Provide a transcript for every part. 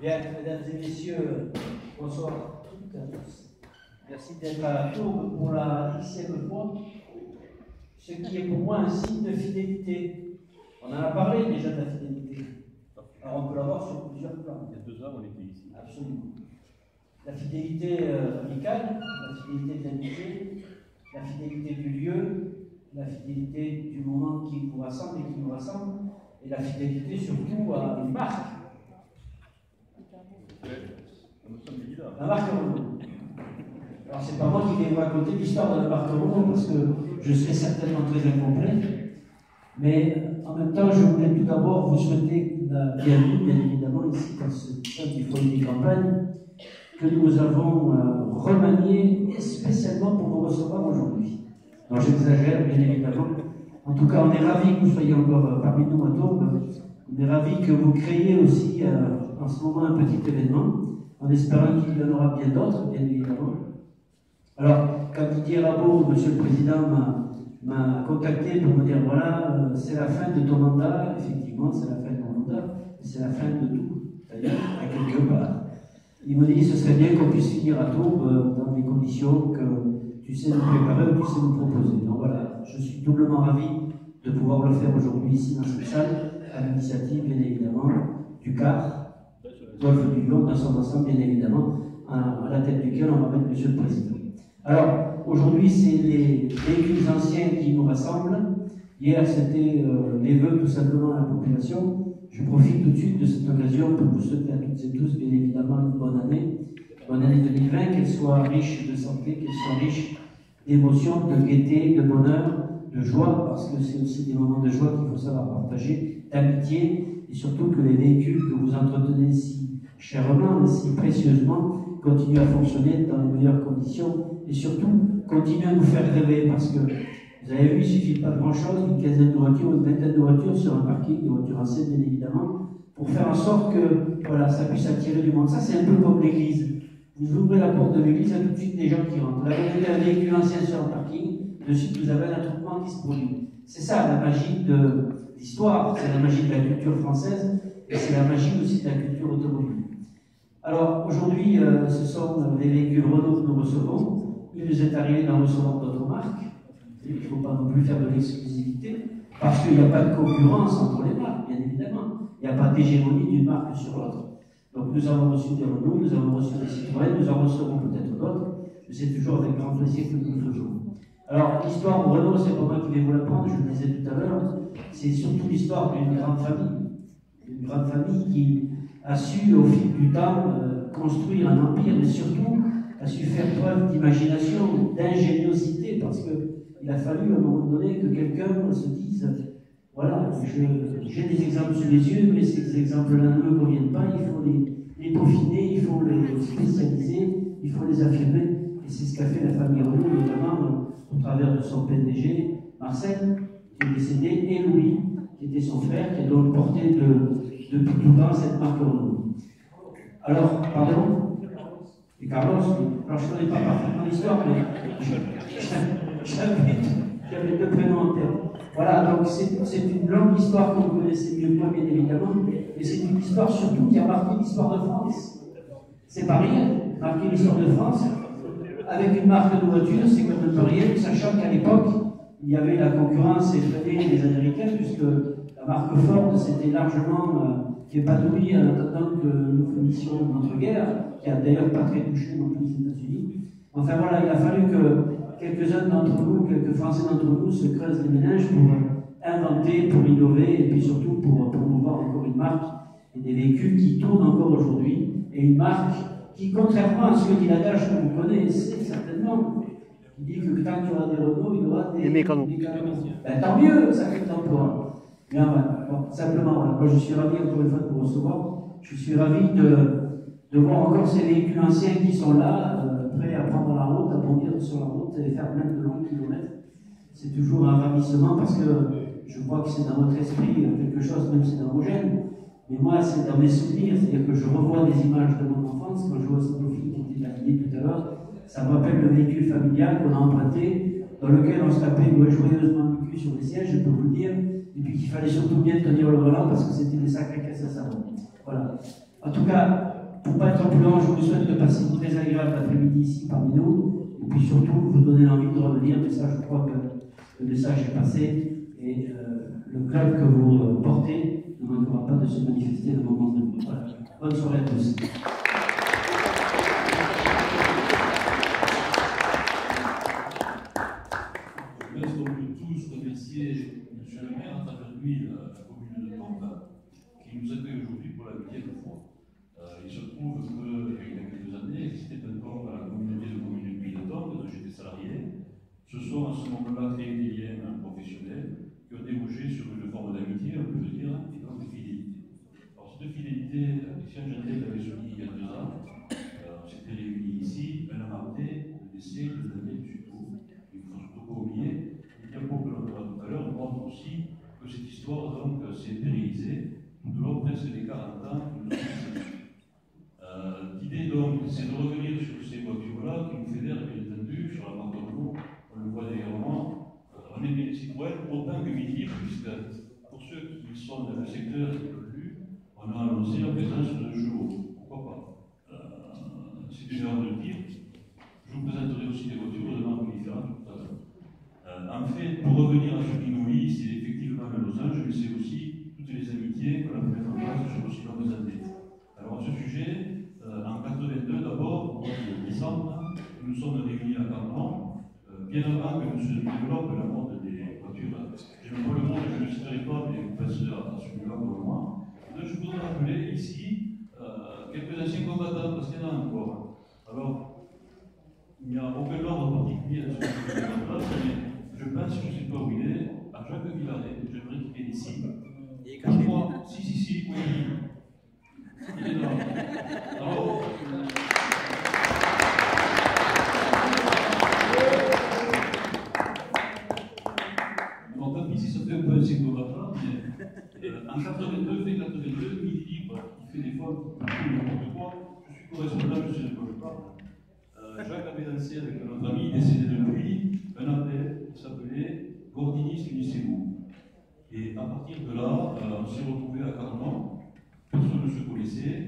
Bien, mesdames et messieurs, bonsoir toutes et à tous. Merci d'être à Tours pour la 10e fois, ce qui est pour moi un signe de fidélité. On en a parlé déjà de la fidélité. Alors on peut l'avoir sur plusieurs plans. Il y a 2 ans, on était ici. Absolument. La fidélité amicale, la fidélité de l'amitié, la fidélité du lieu, la fidélité du moment qui vous rassemble et qui nous rassemble, et la fidélité surtout à une marque. La marque Renault. Alors c'est pas moi qui vais vous raconter l'histoire de la marque Renault parce que je serai certainement très incomplet, mais en même temps je voulais tout d'abord vous souhaiter la bienvenue, bien évidemment, ici dans ce cadre du foyer des campagnes que nous avons remanié spécialement pour vous recevoir aujourd'hui. Alors j'exagère, bien évidemment. En tout cas, on est ravis que vous soyez encore parmi nous à Tours. On est ravis que vous créiez aussi en ce moment un petit événement, en espérant qu'il y en aura bien d'autres, bien évidemment. Alors, quand Didier Rabault, Monsieur le Président, m'a contacté pour me dire voilà, c'est la fin de ton mandat, effectivement, c'est la fin de mon mandat, c'est la fin de tout, d'ailleurs, à quelque part. Il me dit ce serait bien qu'on puisse finir à Tours dans des conditions que tu sais nous préparer ou tu sais nous proposer. Donc voilà, je suis doublement ravi de pouvoir le faire aujourd'hui ici dans cette salle, à l'initiative, bien évidemment, du CAR, Golfe du Lion, dans son ensemble, bien évidemment, à la tête duquel on va mettre Monsieur le Président. Alors, aujourd'hui, c'est les véhicules anciens qui nous rassemblent. Hier, c'était les vœux tout simplement à la population. Je profite tout de suite de cette occasion pour vous souhaiter à toutes et tous, bien évidemment, une bonne année 2020, qu'elle soit riche de santé, qu'elle soit riche d'émotions, de gaieté, de bonheur, de joie, parce que c'est aussi des moments de joie qu'il faut savoir partager, d'amitié, et surtout que les véhicules que vous entretenez si chèrement, si précieusement, continuent à fonctionner dans les meilleures conditions, et surtout, continuent à nous faire rêver, parce que vous avez vu, il ne suffit pas de grand-chose, une quinzaine de voitures, une vingtaine de voitures sur un parking, des voitures anciennes, bien évidemment, pour faire en sorte que voilà, ça puisse attirer du monde. Ça, c'est un peu comme l'église. Vous ouvrez la porte de l'église, il y a tout de suite des gens qui rentrent. Là, vous avez un véhicule ancien sur un parking, de suite, vous avez un attroupement qui se produit. C'est ça, la magie de l'histoire, c'est la magie de la culture française, et c'est la magie aussi de la culture automobile. Alors, aujourd'hui, ce sont les véhicules Renault que nous recevons. Il nous est arrivé d'en recevoir d'autres marques. Il ne faut pas non plus faire de l'exclusivité, parce qu'il n'y a pas de concurrence entre les marques, bien évidemment. Il n'y a pas d'hégémonie d'une marque sur l'autre. Donc nous avons reçu des Renault, nous avons reçu des Citroën, nous en recevrons peut-être d'autres, mais c'est toujours avec grand plaisir que nous le faisons. Alors l'histoire de Renault, c'est pas moi qui vais vous l'apprendre, je le disais tout à l'heure, c'est surtout l'histoire d'une grande famille. Une grande famille qui a su, au fil du temps, construire un empire, mais surtout a su faire preuve d'imagination, d'ingéniosité, parce qu'il a fallu à un moment donné que quelqu'un se dise voilà, j'ai des exemples sous les yeux, mais ces exemples-là ne me conviennent pas, il faut les peaufiner, il faut les spécialiser, il faut les affirmer, et c'est ce qu'a fait la famille Renault, notamment au travers de son PDG, Marcel, qui est décédé, et Louis, qui était son frère, qui a donc porté depuis tout le temps cette marque Renault. Alors, pardon et Carlos, alors je ne connais pas parfaitement l'histoire, mais j'avais 2 prénoms en tête. Voilà, donc c'est une longue histoire que vous connaissez mieux que moi, bien évidemment, et c'est une histoire surtout qui a marqué l'histoire de France. C'est pas rien, marquer l'histoire de France, avec une marque de voiture, c'est quand même pas rien, sachant qu'à l'époque, il y avait la concurrence effrénée des Américains, puisque la marque Ford s'était largement épanouie en attendant que nous finissions notre guerre, qui a d'ailleurs pas très touché non plus les États-Unis. Enfin voilà, il a fallu que quelques-uns d'entre nous, quelques Français d'entre nous se creusent les méninges pour inventer, pour innover, et puis surtout pour promouvoir encore une marque et des véhicules qui tournent encore aujourd'hui, et une marque qui, contrairement à ce que dit l'adage que vous connaissez certainement, qui dit que tant qu'il y aura des Renault, il y aura des mécanos. Ben, tant mieux, ça fait d'emploi. Mais enfin, bon, simplement, voilà. Moi je suis ravi encore une fois de vous recevoir. Je suis ravi de voir encore ces véhicules anciens qui sont là, prêts à prendre la route, à bondir sur la route et faire même de longs kilomètres. C'est toujours un ravissement parce que je crois que c'est dans votre esprit quelque chose, même si c'est dans vos gènes. Mais moi, c'est dans mes souvenirs, c'est-à-dire que je revois des images de mon enfance, quand je vois cette fille qui était maquillée tout à l'heure, ça me rappelle le véhicule familial qu'on a emprunté, dans lequel on se tapait joyeusement le cul sur les sièges, je peux vous le dire, et puis qu'il fallait surtout bien tenir le volant parce que c'était des sacrés caisses à savon. Voilà. En tout cas, pour ne pas être plus long, je vous souhaite de passer une très agréable après-midi ici parmi nous. Et puis surtout, vous donner l'envie de revenir. Mais ça, je crois que le message est passé. Et le club que vous portez ne manquera pas de se manifester dans le moment de vous. Voilà. Bonne soirée à tous. Je voudrais donc tous remercier M. le maire, à travers lui, la commune de Tongres, qui nous accueille aujourd'hui pour la 8e fois. Il se trouve qu'il y a quelques années, existait un corps à la communauté de communes du Pays de Tongres, dont j'étais salarié. Ce sont à ce moment-là créés des liens professionnels qui ont débouché sur une forme d'amitié, on peut le dire, et donc de fidélité. Alors, cette fidélité, Christian Jandet l'avait souligné il y a 2 ans. On s'était réunis ici, un an après le décès de Daniel Ducot. Il ne faut surtout pas oublier, il y a beaucoup de tout à l'heure, on montre aussi que cette histoire s'est pérennisée tout au long presque des 40 ans que nous sommes ici. L'idée donc, c'est de revenir sur ces voitures-là qui nous fédèrent, bien entendu, sur la marque de l'eau, on le voit également. On est des citoyens autant que minimes, puisque pour ceux qui sont dans le secteur et qui l'ont lu, on a annoncé la présence de chevaux. Pourquoi pas c'est une erreur de le dire. Je vous présenterai aussi des voitures de marques différentes tout à l'heure. En fait, pour revenir à ce qui nous lie, c'est effectivement un losange, mais c'est aussi toutes les amitiés qu'on a pu mettre en place sur aussi longues années. Alors, à ce sujet, en 82 d'abord, au mois de décembre, nous nous sommes réunis à Carnon, bien avant que nous se développe la mode des voitures. J'aime pas le mot, je ne le citerai pas, mais vous pensez à celui-là pour le moment. Donc, je voudrais rappeler ici quelques anciens combattants, parce qu'il y en a encore. Alors, il n'y a aucun ordre particulier à ce que je vais en place, mais je pense, je ne sais pas où il est, à Jacques Villaret, j'aimerais qu'il vienne ici. Je crois, si, oui. Il est là. Alors, bon, tant pis si ça fait un peu un psychopathe, mais en 82, fait 82, Midi Libre, il fait des fois n'importe quoi. Je suis correspondant, je sais de quoi je parle. Jacques avait lancé avec notre ami décédé depuis un appel qui s'appelait Gordinis unissez-vous. Et à partir de là, on s'est retrouvé à Carnon, personne ne se connaissait,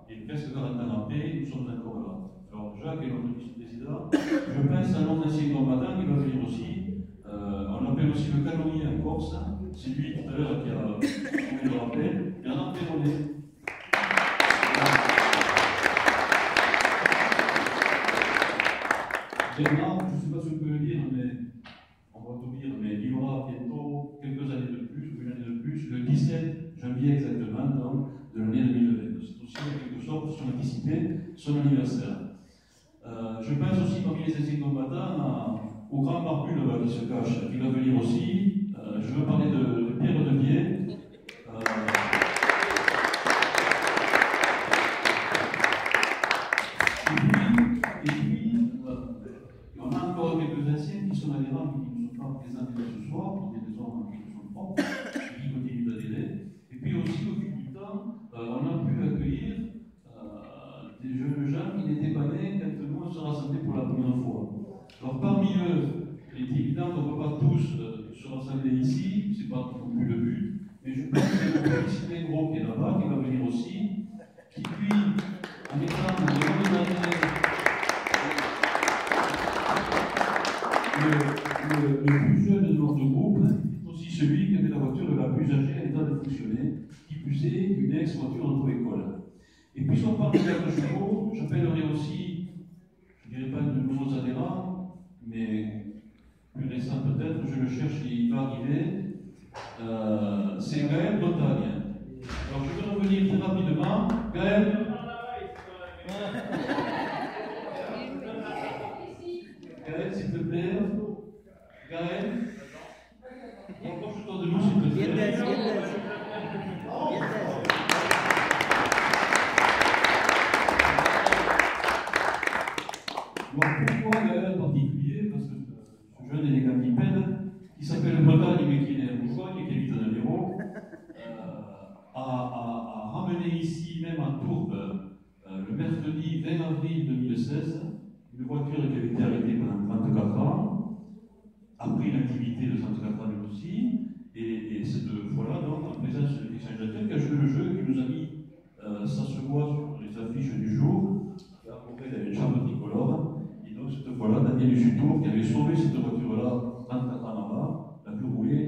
et presque 40 ans après, nous sommes encore là. Alors Jacques est notre vice-président. Je pense à notre ancien combattant qui va venir aussi. On appelle aussi le canonnier en Corse. C'est lui tout à l'heure qui a trouvé le rappel. Il y en a un Péronnet. Maintenant, je ne sais pas si on peut le dire, mais on va tout dire, mais il y aura bientôt quelques années de plus, ou une année de plus, le 17 janvier exactement, donc, de l'année 2020. C'est aussi en quelque sorte pour anticiper son anniversaire. Je pense aussi parmi les anciens combattants au grand barbu là-bas qui se cache, qui va venir aussi. Je veux parler de Pierre de Biais. On a encore quelques anciens qui sont adhérents mais qui ne sont pas présents ce soir pour des raisons qui sont propres, qui continuent d'adhérer. Et puis aussi, au fil du temps, on a pu accueillir des jeunes gens qui n'étaient pas nés quand nous on se rassemblait pour la première fois. Alors parmi eux, il est évident qu'on ne peut pas tous se rassembler ici, c'est pas non plus le but, mais je pense que Félicité Gros qui est là-bas, qui va venir aussi, qui lui, en étant de longues années le plus jeune de notre groupe, est aussi celui qui avait la voiture la plus âgée à l'état de fonctionner, qui plus est une ex-voiture d'auto-école. Et puisqu'on parle de 4 chevaux, j'appellerai aussi, je ne dirais pas de nouveaux adhérents, mais plus récents peut-être, je le cherche et il va arriver, c'est Gaël Bretagne. Alors je vais revenir très rapidement. Gaël. Gaël, s'il te plaît. Gaël. Rapproche-toi de nous, s'il te plaît. Pourquoi Gaël en particulier? Parce que ce jeune élégant bipède, qui s'appelle Bretagne, mais qui est né à Bourgogne et qui habite dans l'Hérault, a ramené ici, même à Tourbe, le mercredi 20 avril 2016, une voiture qui avait été arrêtée pendant 34 ans, a pris l'activité de 34 ans aussi, et cette fois-là, donc, en présence de Christian Jandet, qui a joué le jeu, qui nous a mis Ça se voit sur les affiches du jour. Là, à côté, il y a une chambre tricolore. Et donc, cette fois-là, Daniel Jutour, qui avait sauvé cette voiture-là 34 ans avant, l'a pu rouler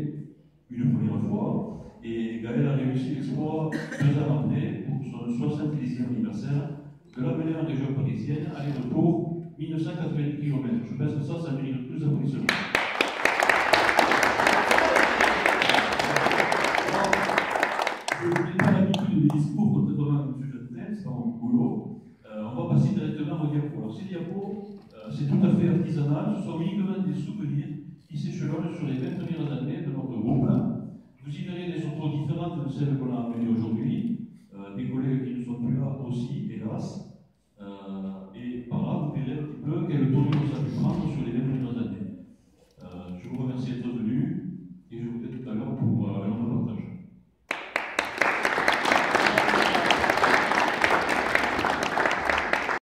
une première fois. Et Gaël a réussi l'exploit 2 ans après, pour son 70e anniversaire, de l'amener en région parisienne, aller-retour 1980 km. Je pense que ça mérite plus d'applaudissements. Je n'ai pas l'habitude de discours, contrairement à M. Jeantel, c'est pas mon boulot. On va passer directement aux diapos. Alors, ces diapos, c'est tout à fait artisanal, ce sont uniquement des souvenirs qui s'échelonnent sur les 20 premières années de notre groupe. Vous y verrez des photos différentes de celles qu'on a amenées aujourd'hui, des collègues qui ne sont plus là aussi, hélas. Et par là, vous verrez un petit peu quel tournure ça a pu prendre sur les 20 premières années. Je vous remercie d'être venus et je vous dis tout à l'heure pour